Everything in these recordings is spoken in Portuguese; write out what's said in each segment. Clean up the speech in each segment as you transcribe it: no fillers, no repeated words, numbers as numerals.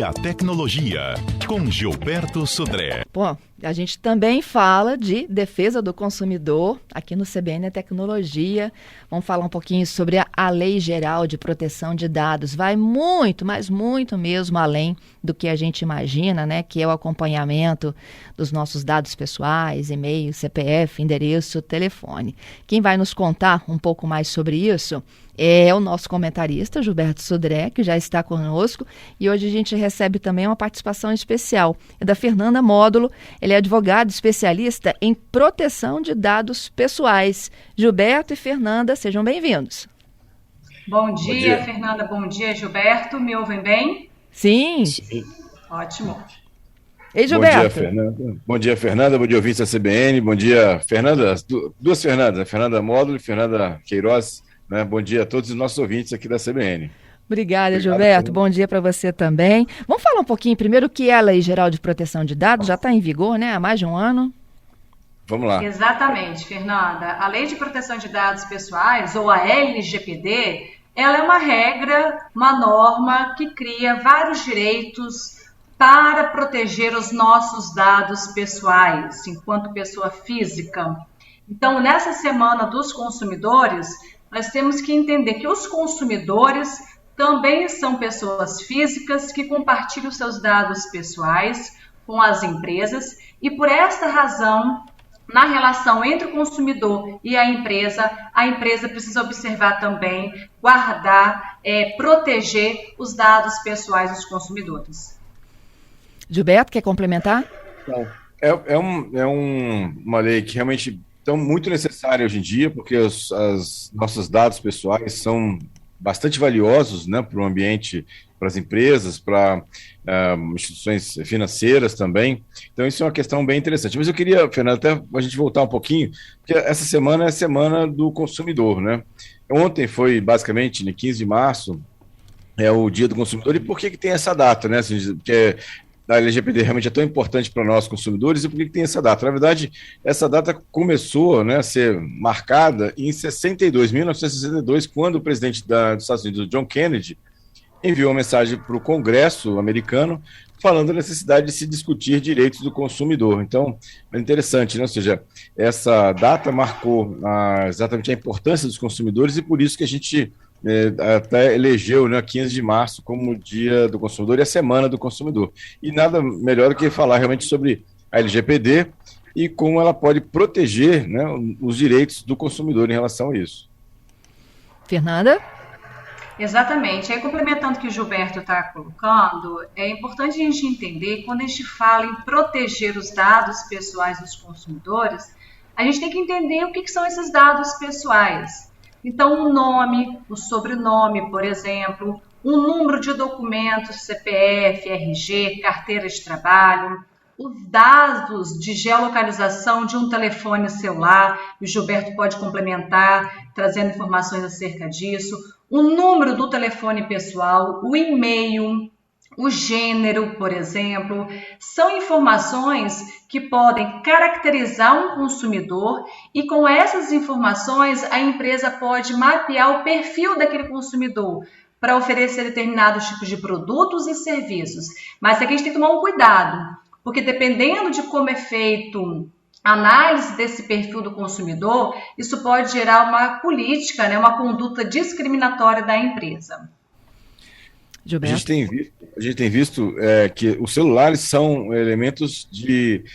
e a tecnologia, com Gilberto Sodré. Bom, a gente também fala de defesa do consumidor aqui no CBN Tecnologia. Vamos falar um pouquinho sobre a Lei Geral de Proteção de Dados. Vai muito, mas muito mesmo além do que a gente imagina, né? Que é o acompanhamento dos nossos dados pessoais, e-mail, CPF, endereço, telefone. Quem vai nos contar um pouco mais sobre isso é o nosso comentarista, Gilberto Sodré, que já está conosco. E hoje a gente recebe também uma participação especial. É da Fernanda Módulo. Ele é advogado especialista em proteção de dados pessoais. Gilberto e Fernanda, sejam bem-vindos. Bom dia, Fernanda. Bom dia, Gilberto. Me ouvem bem? Sim. Ótimo. Ei, Gilberto. Bom dia, Fernanda. Bom dia, Fernanda. Bom dia, ouvintes da CBN. Bom dia, Fernanda. Duas Fernandas, a Fernanda Módulo e Fernanda Queiroz. Né? Bom dia a todos os nossos ouvintes aqui da CBN. Obrigada, Gilberto. Bom dia para você também. Vamos falar um pouquinho primeiro o que é a Lei Geral de Proteção de Dados. Já está em vigor, né? Há mais de um ano. Vamos lá. Exatamente, Fernanda. A Lei de Proteção de Dados Pessoais, ou a LGPD, ela é uma regra, uma norma que cria vários direitos para proteger os nossos dados pessoais, enquanto pessoa física. Então, nessa Semana dos Consumidores, nós temos que entender que os consumidores também são pessoas físicas que compartilham seus dados pessoais com as empresas e, por esta razão, na relação entre o consumidor e a empresa precisa observar também, guardar, proteger os dados pessoais dos consumidores. Gilberto, quer complementar? Uma lei que realmente é muito necessária hoje em dia, porque os nossos dados pessoais são bastante valiosos, né, para o ambiente, para as empresas, para instituições financeiras também. Então, isso é uma questão bem interessante. Mas eu queria, Fernando, até a gente voltar um pouquinho, porque essa semana é a Semana do Consumidor, né? Ontem foi, basicamente, no 15 de março, é o Dia do Consumidor. E por que tem essa data, né? Assim, porque a LGPD realmente é tão importante para nós consumidores, e por que tem essa data? Na verdade, essa data começou, né, a ser marcada em 1962, quando o presidente dos Estados Unidos, John Kennedy, enviou uma mensagem para o Congresso americano falando da necessidade de se discutir direitos do consumidor. Então, é interessante, né? Ou seja, essa data marcou exatamente a importância dos consumidores, e por isso que a gente até elegeu, né, 15 de março como o Dia do Consumidor e a Semana do Consumidor. E nada melhor do que falar realmente sobre a LGPD e como ela pode proteger, né, os direitos do consumidor em relação a isso. Fernanda? Exatamente. Aí, complementando o que o Gilberto está colocando, é importante a gente entender que quando a gente fala em proteger os dados pessoais dos consumidores, a gente tem que entender o que são esses dados pessoais. Então, o nome, o sobrenome, por exemplo, o número de documentos, CPF, RG, carteira de trabalho, os dados de geolocalização de um telefone celular, e o Gilberto pode complementar, trazendo informações acerca disso, o número do telefone pessoal, o e-mail, o gênero, por exemplo, são informações que podem caracterizar um consumidor, e com essas informações a empresa pode mapear o perfil daquele consumidor para oferecer determinados tipos de produtos e serviços. Mas aqui a gente tem que tomar um cuidado, porque dependendo de como é feito a análise desse perfil do consumidor, isso pode gerar uma política, né, uma conduta discriminatória da empresa. A gente tem visto que os celulares são elementos de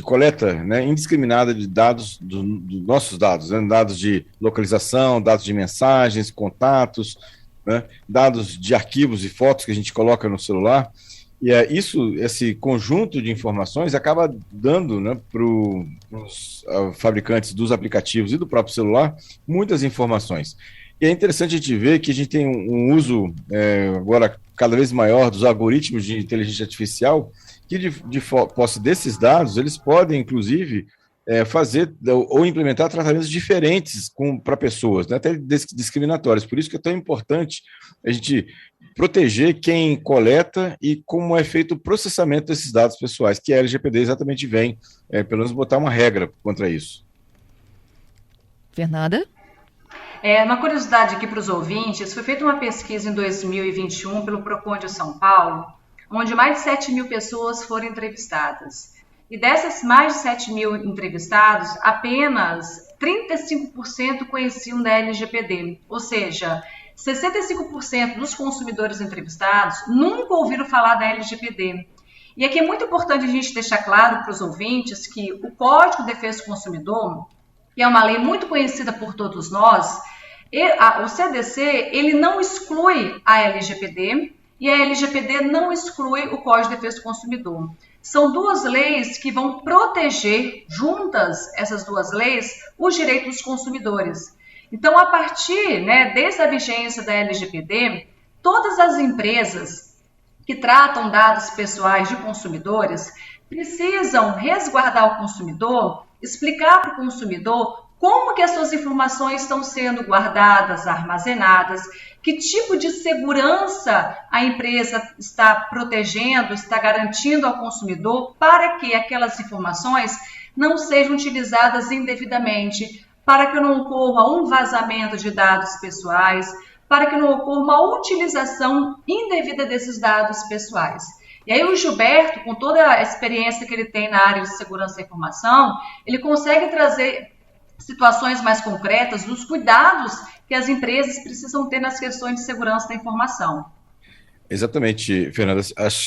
coleta, né, indiscriminada de dados, dos nossos dados, né, dados de localização, dados de mensagens, contatos, né, dados de arquivos e fotos que a gente coloca no celular. E esse conjunto de informações acaba dando, né, para os fabricantes dos aplicativos e do próprio celular muitas informações. E é interessante a gente ver que a gente tem um uso agora cada vez maior dos algoritmos de inteligência artificial, que de posse desses dados, eles podem, inclusive, fazer ou implementar tratamentos diferentes para pessoas, né, até discriminatórios. Por isso que é tão importante a gente proteger quem coleta e como é feito o processamento desses dados pessoais, que a LGPD exatamente vem, pelo menos, botar uma regra contra isso. Fernanda? Uma curiosidade aqui para os ouvintes, foi feita uma pesquisa em 2021 pelo Procon de São Paulo, onde mais de 7 mil pessoas foram entrevistadas. E dessas mais de 7 mil entrevistados, apenas 35% conheciam da LGPD, ou seja, 65% dos consumidores entrevistados nunca ouviram falar da LGPD. E aqui é muito importante a gente deixar claro para os ouvintes que o Código de Defesa do Consumidor, que é uma lei muito conhecida por todos nós, o CDC ele não exclui a LGPD e a LGPD não exclui o Código de Defesa do Consumidor. São duas leis que vão proteger, juntas, essas duas leis, os direitos dos consumidores. Então, a partir, desde a vigência da LGPD, todas as empresas que tratam dados pessoais de consumidores precisam resguardar o consumidor, explicar para o consumidor como que as suas informações estão sendo guardadas, armazenadas, que tipo de segurança a empresa está protegendo, está garantindo ao consumidor para que aquelas informações não sejam utilizadas indevidamente, para que não ocorra um vazamento de dados pessoais, para que não ocorra uma utilização indevida desses dados pessoais. E aí o Gilberto, com toda a experiência que ele tem na área de segurança da informação, ele consegue trazer situações mais concretas dos cuidados que as empresas precisam ter nas questões de segurança da informação. Exatamente, Fernanda.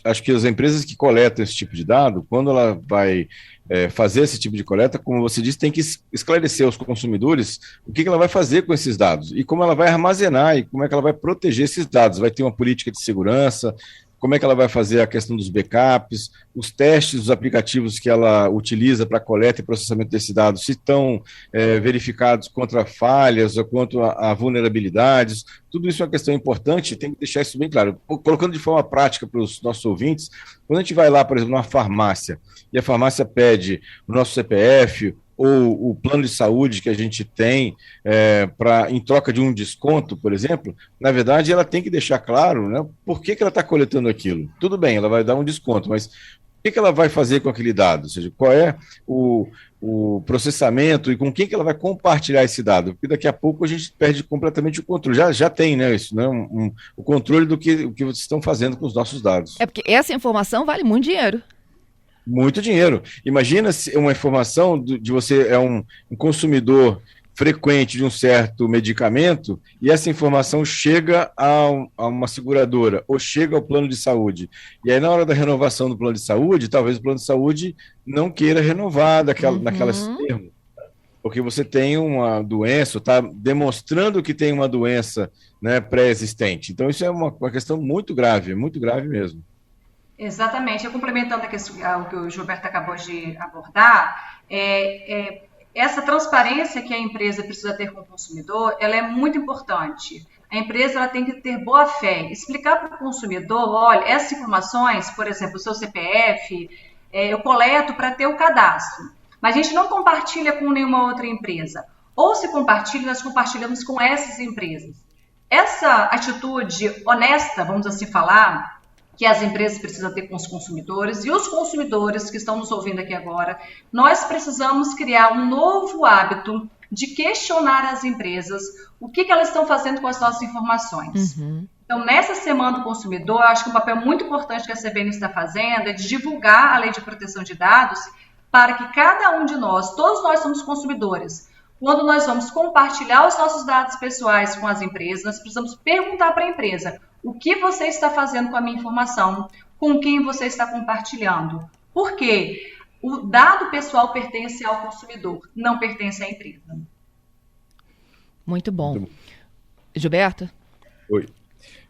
Acho que as empresas que coletam esse tipo de dado, quando ela vai fazer esse tipo de coleta, como você disse, tem que esclarecer aos consumidores o que ela vai fazer com esses dados e como ela vai armazenar e como é que ela vai proteger esses dados. Vai ter uma política de segurança, como é que ela vai fazer a questão dos backups, os testes dos aplicativos que ela utiliza para coleta e processamento desses dados, se estão verificados contra falhas ou contra a vulnerabilidades. Tudo isso é uma questão importante, tem que deixar isso bem claro. Colocando de forma prática para os nossos ouvintes, quando a gente vai lá, por exemplo, numa farmácia, e a farmácia pede o nosso CPF, ou o plano de saúde que a gente tem em troca de um desconto, por exemplo, na verdade ela tem que deixar claro, né, por que ela está coletando aquilo. Tudo bem, ela vai dar um desconto, mas o que ela vai fazer com aquele dado? Ou seja, qual é o processamento e com quem que ela vai compartilhar esse dado? Porque daqui a pouco a gente perde completamente o controle. Já tem, né, isso, né, o controle do que vocês estão fazendo com os nossos dados. É porque essa informação vale muito dinheiro. Muito dinheiro. Imagina se uma informação de você é um consumidor frequente de um certo medicamento e essa informação chega a uma seguradora ou chega ao plano de saúde. E aí, na hora da renovação do plano de saúde, talvez o plano de saúde não queira renovar naquelas termos, porque você tem uma doença, está demonstrando que tem uma doença, né, pré-existente. Então, isso é uma questão muito grave mesmo. Exatamente. Complementando o que o Gilberto acabou de abordar, essa transparência que a empresa precisa ter com o consumidor, ela é muito importante. A empresa ela tem que ter boa fé, explicar para o consumidor, olha, essas informações, por exemplo, o seu CPF, eu coleto para ter o cadastro, mas a gente não compartilha com nenhuma outra empresa. Ou se compartilha, nós compartilhamos com essas empresas. Essa atitude honesta, vamos assim falar, que as empresas precisam ter com os consumidores e os consumidores que estão nos ouvindo aqui agora, nós precisamos criar um novo hábito de questionar as empresas o que elas estão fazendo com as nossas informações. Uhum. Então, nessa Semana do Consumidor, eu acho que um papel muito importante que a CBN está fazendo é de divulgar a Lei de Proteção de Dados para que cada um de nós, todos nós somos consumidores, quando nós vamos compartilhar os nossos dados pessoais com as empresas, nós precisamos perguntar para a empresa: o que você está fazendo com a minha informação? Com quem você está compartilhando? Por quê? O dado pessoal pertence ao consumidor, não pertence à empresa. Muito bom. Gilberto? Oi.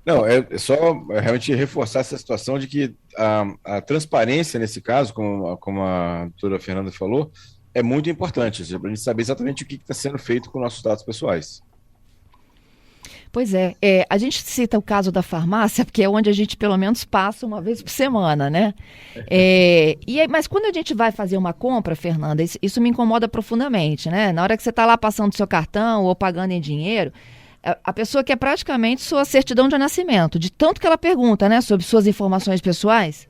Não, é só realmente reforçar essa situação de que a transparência, nesse caso, como a doutora Fernanda falou, é muito importante, para a gente saber exatamente o que está sendo feito com nossos dados pessoais. Pois é, a gente cita o caso da farmácia, porque é onde a gente pelo menos passa uma vez por semana, né? Mas quando a gente vai fazer uma compra, Fernanda, isso me incomoda profundamente, né? Na hora que você está lá passando o seu cartão ou pagando em dinheiro, a pessoa quer praticamente sua certidão de nascimento, de tanto que ela pergunta, né, sobre suas informações pessoais.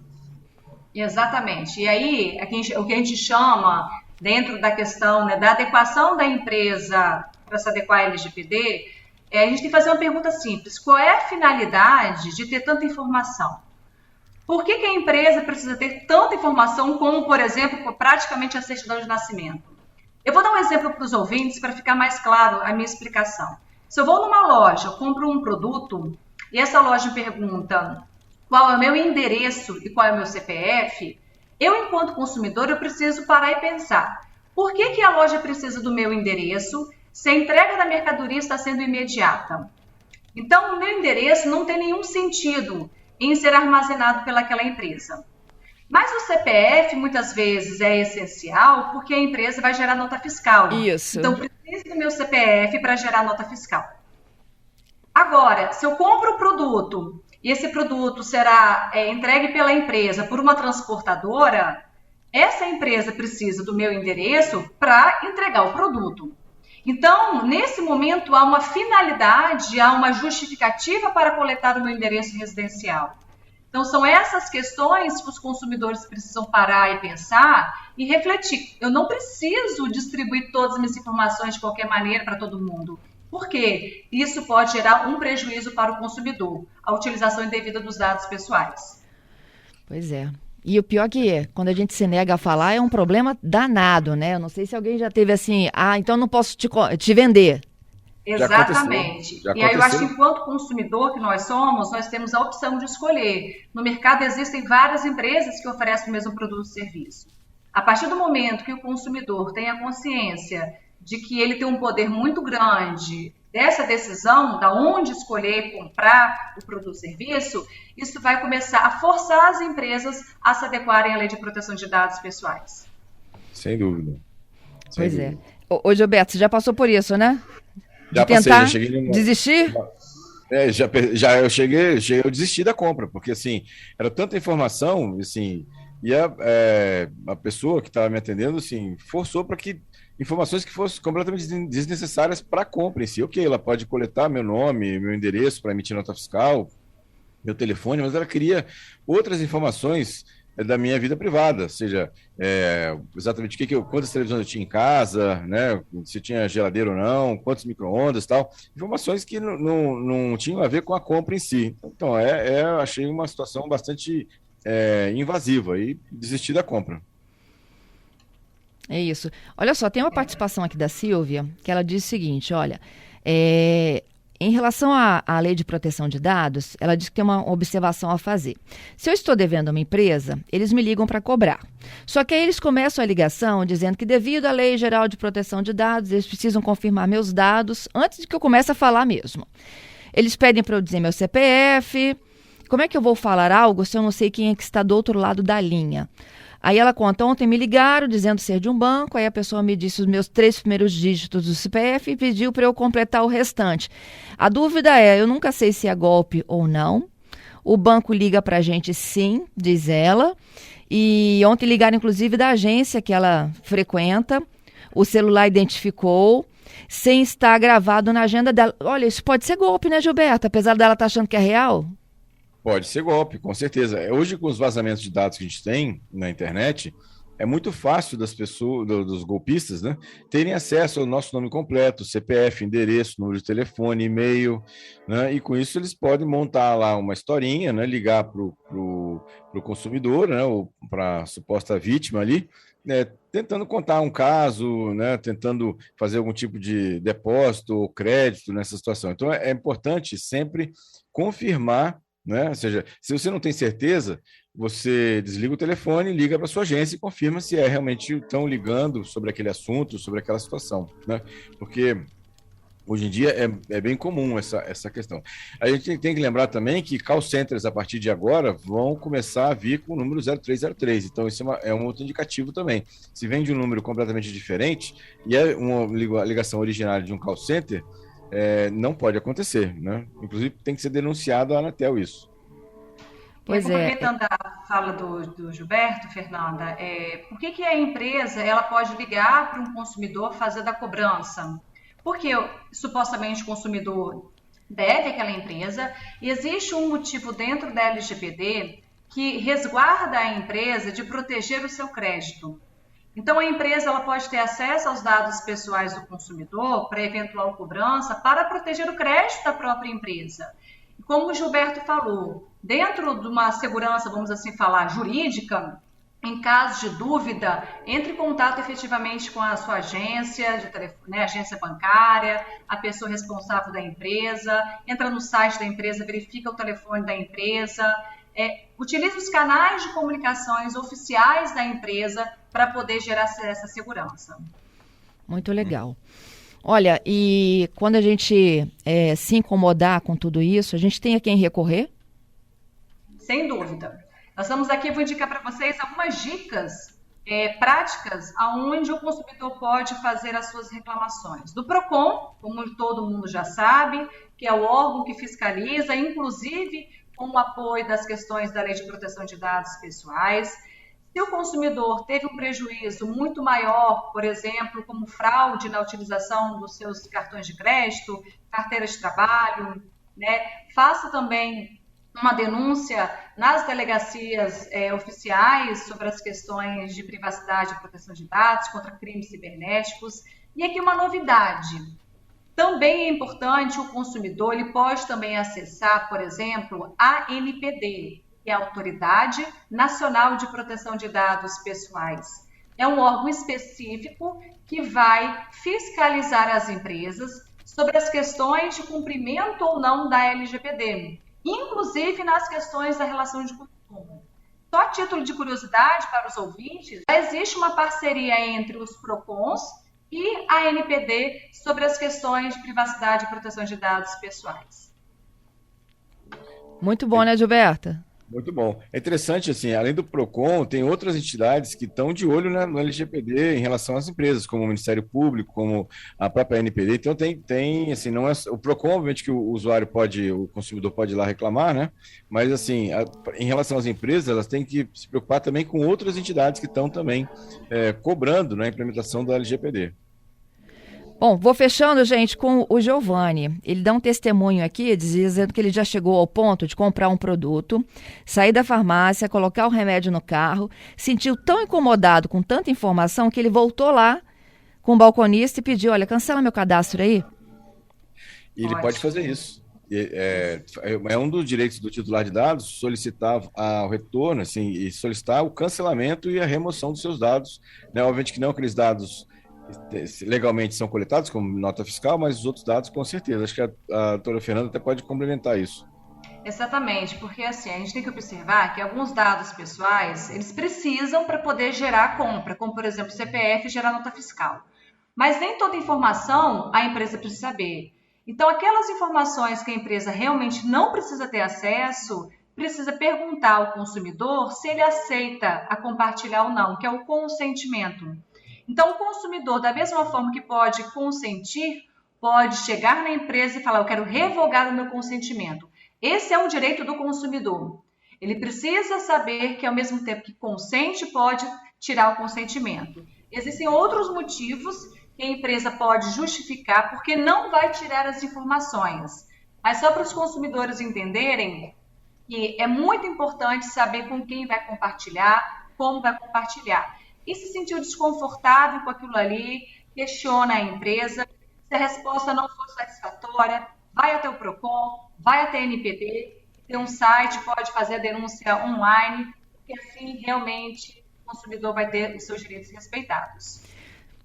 Exatamente. E aí, o que a gente chama, dentro da questão, né, da adequação da empresa para se adequar à LGPD, a gente tem que fazer uma pergunta simples: qual é a finalidade de ter tanta informação? Por que a empresa precisa ter tanta informação como, por exemplo, praticamente a certidão de nascimento? Eu vou dar um exemplo para os ouvintes para ficar mais claro a minha explicação. Se eu vou numa loja, eu compro um produto e essa loja me pergunta qual é o meu endereço e qual é o meu CPF, eu, enquanto consumidor, eu preciso parar e pensar. Por que a loja precisa do meu endereço se a entrega da mercadoria está sendo imediata? Então, o meu endereço não tem nenhum sentido em ser armazenado pelaquela empresa. Mas o CPF, muitas vezes, é essencial porque a empresa vai gerar nota fiscal. Isso. Então, preciso do meu CPF para gerar nota fiscal. Agora, se eu compro o produto e esse produto será entregue pela empresa por uma transportadora, essa empresa precisa do meu endereço para entregar o produto. Então, nesse momento, há uma finalidade, há uma justificativa para coletar o meu endereço residencial. Então, são essas questões que os consumidores precisam parar e pensar e refletir. Eu não preciso distribuir todas as minhas informações de qualquer maneira para todo mundo. Por quê? Isso pode gerar um prejuízo para o consumidor, a utilização indevida dos dados pessoais. Pois é. E o pior que quando a gente se nega a falar é um problema danado, né? Eu não sei se alguém já teve assim, então não posso te vender. Exatamente. Já e aí eu acho que enquanto consumidor que nós somos, nós temos a opção de escolher. No mercado existem várias empresas que oferecem o mesmo produto ou serviço. A partir do momento que o consumidor tem a consciência de que ele tem um poder muito grande dessa decisão, da onde escolher comprar o produto ou serviço, isso vai começar a forçar as empresas a se adequarem à lei de proteção de dados pessoais. Sem dúvida. Pois é. Ô, Gilberto, você já passou por isso, né? Já passei, já cheguei numa... Desistir? Eu eu desisti da compra, porque assim, era tanta informação, assim, e a pessoa que estava me atendendo, assim, forçou para que informações que fossem completamente desnecessárias para a compra em si. Ok, ela pode coletar meu nome, meu endereço para emitir nota fiscal, meu telefone, mas ela queria outras informações da minha vida privada, ou seja, exatamente quantas televisões eu tinha em casa, né, se tinha geladeira ou não, quantos micro-ondas e tal, informações que não tinham a ver com a compra em si. Então, achei uma situação bastante invasiva e desisti da compra. É isso. Olha só, tem uma participação aqui da Silvia, que ela diz o seguinte, olha, em relação à lei de proteção de dados, ela diz que tem uma observação a fazer. Se eu estou devendo a uma empresa, eles me ligam para cobrar. Só que aí eles começam a ligação dizendo que devido à Lei Geral de Proteção de Dados, eles precisam confirmar meus dados antes de que eu comece a falar mesmo. Eles pedem para eu dizer meu CPF. Como é que eu vou falar algo se eu não sei quem é que está do outro lado da linha? Aí ela conta, ontem me ligaram dizendo ser de um banco, aí a pessoa me disse os meus 3 primeiros dígitos do CPF e pediu para eu completar o restante. A dúvida eu nunca sei se é golpe ou não. O banco liga para a gente sim, diz ela. E ontem ligaram inclusive da agência que ela frequenta. O celular identificou, sem estar gravado na agenda dela. Olha, isso pode ser golpe, né, Gilberto? Apesar dela estar achando que é real. Pode ser golpe, com certeza. Hoje, com os vazamentos de dados que a gente tem na internet, é muito fácil das pessoas, dos golpistas, né, terem acesso ao nosso nome completo, CPF, endereço, número de telefone, e-mail, né, e com isso eles podem montar lá uma historinha, né, ligar para o consumidor, né, ou para a suposta vítima ali, né, tentando contar um caso, né, tentando fazer algum tipo de depósito ou crédito nessa situação. Então, é importante sempre confirmar, né? Ou seja, se você não tem certeza, você desliga o telefone, liga para a sua agência e confirma se realmente estão ligando sobre aquele assunto, sobre aquela situação, né? Porque hoje em dia é bem comum essa questão. A gente tem que lembrar também que call centers, a partir de agora, vão começar a vir com o número 0303. Então, isso é um outro indicativo também. Se vem de um número completamente diferente e é uma ligação originária de um call center, não pode acontecer, né? Inclusive tem que ser denunciado à Anatel isso. Pois complementando a fala do Gilberto, Fernanda, por que a empresa ela pode ligar para um consumidor fazer da cobrança? Porque supostamente o consumidor deve àquela empresa e existe um motivo dentro da LGPD que resguarda a empresa de proteger o seu crédito. Então, a empresa ela pode ter acesso aos dados pessoais do consumidor para eventual cobrança para proteger o crédito da própria empresa. como o Gilberto falou, dentro de uma segurança, vamos assim falar, jurídica, em caso de dúvida, entre em contato efetivamente com a sua agência de telefone, né, agência bancária, a pessoa responsável da empresa, entra no site da empresa, verifica o telefone da empresa, utilize os canais de comunicações oficiais da empresa para poder gerar essa segurança. Muito legal. Olha, e quando a gente se incomodar com tudo isso, a gente tem a quem recorrer? Sem dúvida. Nós estamos aqui, vou indicar para vocês algumas dicas práticas aonde o consumidor pode fazer as suas reclamações. Do PROCON, como todo mundo já sabe, que é o órgão que fiscaliza, inclusive com o apoio das questões da Lei de Proteção de Dados Pessoais. Se o consumidor teve um prejuízo muito maior, por exemplo, como fraude na utilização dos seus cartões de crédito, carteira de trabalho, né, faça também uma denúncia nas delegacias oficiais sobre as questões de privacidade e proteção de dados contra crimes cibernéticos. E aqui uma novidade. Também é importante o consumidor, ele pode também acessar, por exemplo, a ANPD, que é a Autoridade Nacional de Proteção de Dados Pessoais. É um órgão específico que vai fiscalizar as empresas sobre as questões de cumprimento ou não da LGPD, inclusive nas questões da relação de consumo. Só a título de curiosidade para os ouvintes, já existe uma parceria entre os PROCONs e a ANPD sobre as questões de privacidade e proteção de dados pessoais. Muito bom, né, Gilberta? Muito bom. É interessante, assim, além do PROCON, tem outras entidades que estão de olho no LGPD em relação às empresas, como o Ministério Público, como a própria ANPD. Então, tem assim, não é o PROCON, obviamente, que o usuário pode, o consumidor pode ir lá reclamar, né? Mas, assim, em relação às empresas, elas têm que se preocupar também com outras entidades que estão também cobrando, né, a implementação da LGPD. Bom, vou fechando, gente, com o Giovanni. Ele dá um testemunho aqui, dizendo que ele já chegou ao ponto de comprar um produto, sair da farmácia, colocar o remédio no carro, sentiu tão incomodado com tanta informação que ele voltou lá com o balconista e pediu, olha, cancela meu cadastro aí. E ele pode fazer isso. É um dos direitos do titular de dados solicitar o retorno, assim, e solicitar o cancelamento e a remoção dos seus dados. Né? Obviamente que não aqueles dados legalmente são coletados como nota fiscal, mas os outros dados com certeza. Acho que a doutora Fernanda até pode complementar isso. Exatamente, porque assim, a gente tem que observar que alguns dados pessoais, eles precisam para poder gerar compra, como por exemplo o CPF gerar nota fiscal. Mas nem toda informação a empresa precisa saber. Então aquelas informações que a empresa realmente não precisa ter acesso, precisa perguntar ao consumidor se ele aceita a compartilhar ou não, que é o consentimento. Então, o consumidor, da mesma forma que pode consentir, pode chegar na empresa e falar, eu quero revogar o meu consentimento. Esse é um direito do consumidor. Ele precisa saber que, ao mesmo tempo que consente, pode tirar o consentimento. Existem outros motivos que a empresa pode justificar porque não vai tirar as informações. Mas só para os consumidores entenderem que é muito importante saber com quem vai compartilhar, como vai compartilhar. E se sentiu desconfortável com aquilo ali, questiona a empresa. Se a resposta não for satisfatória, vai até o PROCON, vai até a NPD, tem um site, pode fazer a denúncia online, porque assim realmente o consumidor vai ter os seus direitos respeitados.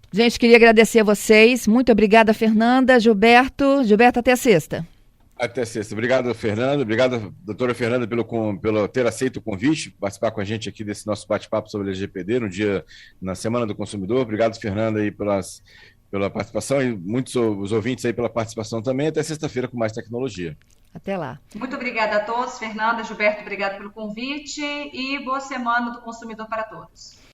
Gente, queria agradecer a vocês. Muito obrigada, Fernanda, Gilberto. Gilberto, até sexta. Até sexta. Obrigado, Fernanda. Obrigado, doutora Fernanda, pelo ter aceito o convite, participar com a gente aqui desse nosso bate-papo sobre a LGPD na Semana do Consumidor. Obrigado, Fernanda, aí pela participação e muitos os ouvintes aí pela participação também. Até sexta-feira com mais tecnologia. Até lá. Muito obrigada a todos. Fernanda, Gilberto, obrigado pelo convite e boa Semana do Consumidor para todos.